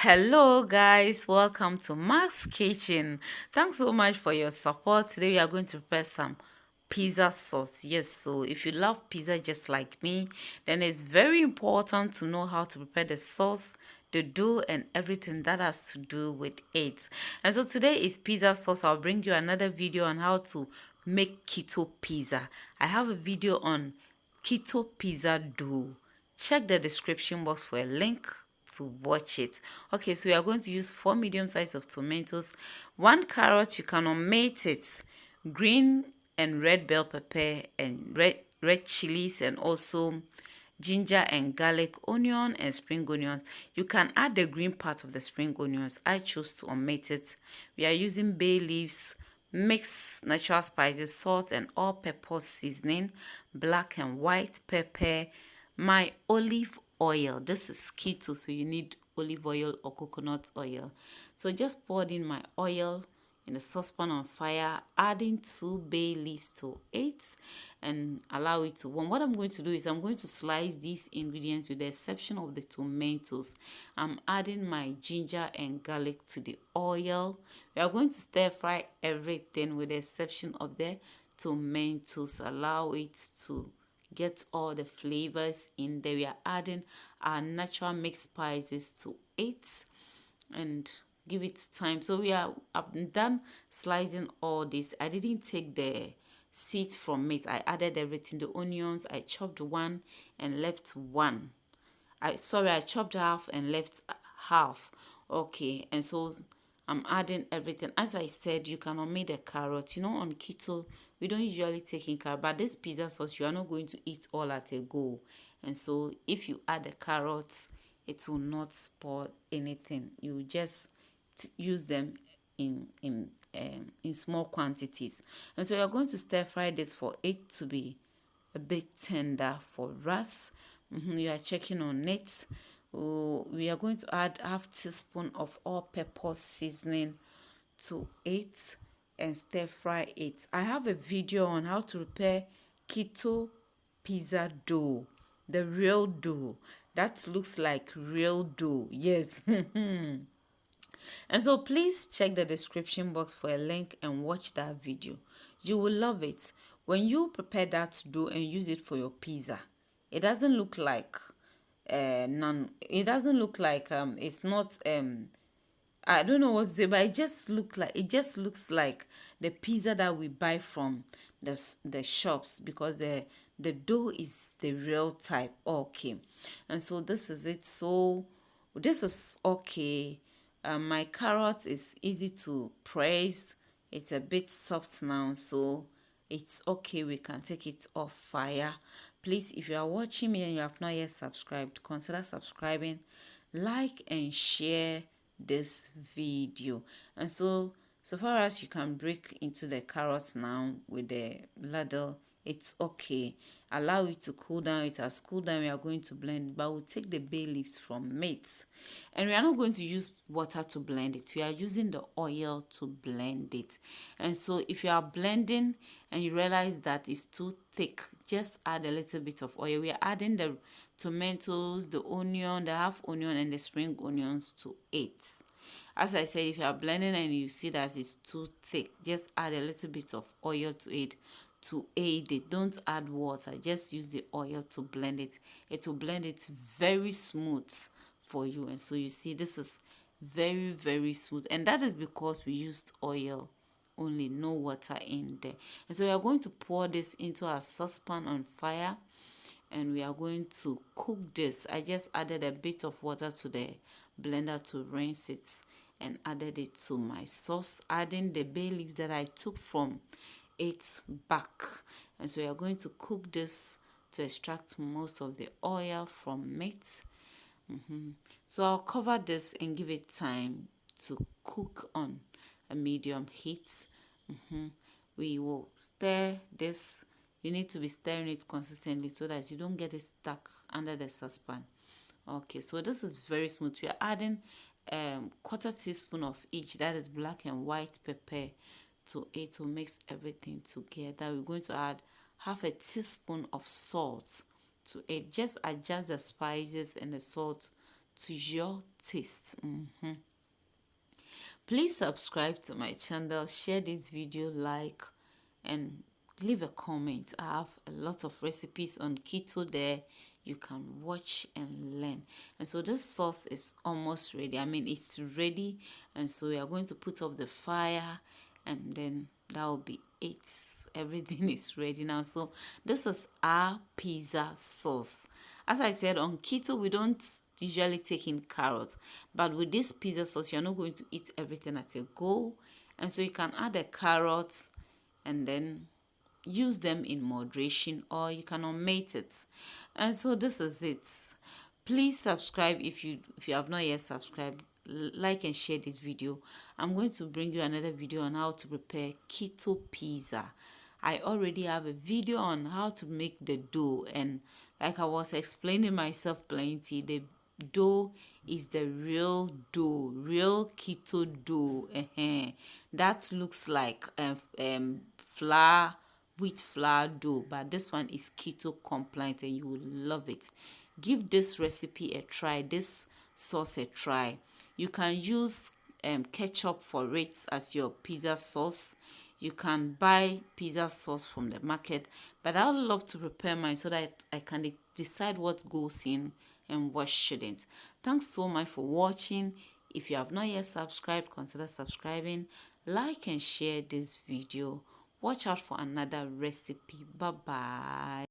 Hello guys, welcome to Mark's Kitchen. Thanks so much for your support. Today we are going to prepare some pizza sauce. Yes, so if you love pizza just like me, then it's very important to know how to prepare the sauce, the dough, and everything that has to do with it. And so today is pizza sauce. I'll bring you another video on how to make keto pizza. I have a video on keto pizza dough. Check the description box for a link to watch it. Okay, so we are going to use 4 medium size of tomatoes, 1 carrot, you can omit it, green and red bell pepper, and red chilies, and also ginger and garlic, onion and spring onions. You can add the green part of the spring onions. I chose to omit it. We are using bay leaves, mixed natural spices, salt and all pepper seasoning, black and white pepper, my olive oil. This is keto, so you need olive oil or coconut oil. So just poured in my oil in the saucepan on fire, adding 2 bay leaves to it and allow it to warm. What I'm going to do is I'm going to slice these ingredients with the exception of the tomatoes. I'm adding my ginger and garlic to the oil. We are going to stir fry everything with the exception of the tomatoes. Allow it to get all the flavors in there. We are adding our natural mixed spices to it and give it time. So I've done slicing all this. I didn't take the seeds from it. I added everything. The onions, I chopped one and left one. I chopped half and left half. Okay, and so I'm adding everything. As I said, you can omit the carrot. You know, on keto, we don't usually take in carrot, but this pizza sauce, you are not going to eat all at a go. And so if you add the carrots, it will not spoil anything. You just use them in small quantities. And so you're going to stir fry this for it to be a bit tender for us. You are checking on it. We are going to add half teaspoon of all pepper seasoning to it and stir fry it. I have a video on how to prepare keto pizza dough, the real dough that looks like real dough. Yes. And so please check the description box for a link and watch that video. You will love it. When you prepare that dough and use it for your pizza, it doesn't look like it doesn't look like it's not I don't know what to say, but it just looks like the pizza that we buy from the shops, because the dough is the real type. Okay, and so this is it. So this is okay. My carrot is easy to press. It's a bit soft now, so it's okay. We can take it off fire. Please, if you are watching me and you have not yet subscribed, consider subscribing, like and share this video. And so far as you can break into the carrots now with the ladle, it's okay. Allow it to cool down. It has cooled down. We are going to blend it, but we'll take the bay leaves from it, and we are not going to use water to blend it. We are using the oil to blend it. And so if you are blending and you realize that it's too thick, just add a little bit of oil. We are adding the tomatoes, the onion, the half onion, and the spring onions to it. As I said, if you are blending and you see that it's too thick, just add a little bit of oil to it to aid it. Don't add water, just use the oil to blend it. It will blend it very smooth for you. And so you see, this is very, very smooth, and that is because we used oil only, no water in there. And so we are going to pour this into our saucepan on fire, and we are going to cook this. I just added a bit of water to the blender to rinse it and added it to my sauce, adding the bay leaves that I took from it back. And so we are going to cook this to extract most of the oil from it. So I'll cover this and give it time to cook on a medium heat. We will stir this. You need to be stirring it consistently so that you don't get it stuck under the saucepan. Okay, so this is very smooth. We are adding quarter teaspoon of each, that is black and white pepper, to it to mix everything together. We're going to add half a teaspoon of salt to it. Just adjust the spices and the salt to your taste. Please subscribe to my channel, share this video, like, and leave a comment. I have a lot of recipes on keto there you can watch and learn. And so this sauce is almost ready. I mean, it's ready, and so we are going to put up the fire, and then that will be it. Everything is ready now. So this is our pizza sauce. As I said, on keto we don't usually take in carrots, but with this pizza sauce you're not going to eat everything at a go, and so you can add the carrots and then use them in moderation, or you can omit it. And so this is it. Please subscribe if you have not yet subscribed. Like and share this video. I'm going to bring you another video on how to prepare keto pizza. I already have a video on how to make the dough, and like I was explaining myself plenty, the dough is the real dough, real keto dough. That looks like flour, wheat flour dough, but this one is keto compliant and you will love it. Give this recipe a try, this sauce a try. You can use ketchup for it as your pizza sauce. You can buy pizza sauce from the market, but I would love to prepare mine so that I can decide what goes in and what shouldn't. Thanks so much for watching. If you have not yet subscribed, consider subscribing, like and share this video. Watch out for another recipe. Bye bye.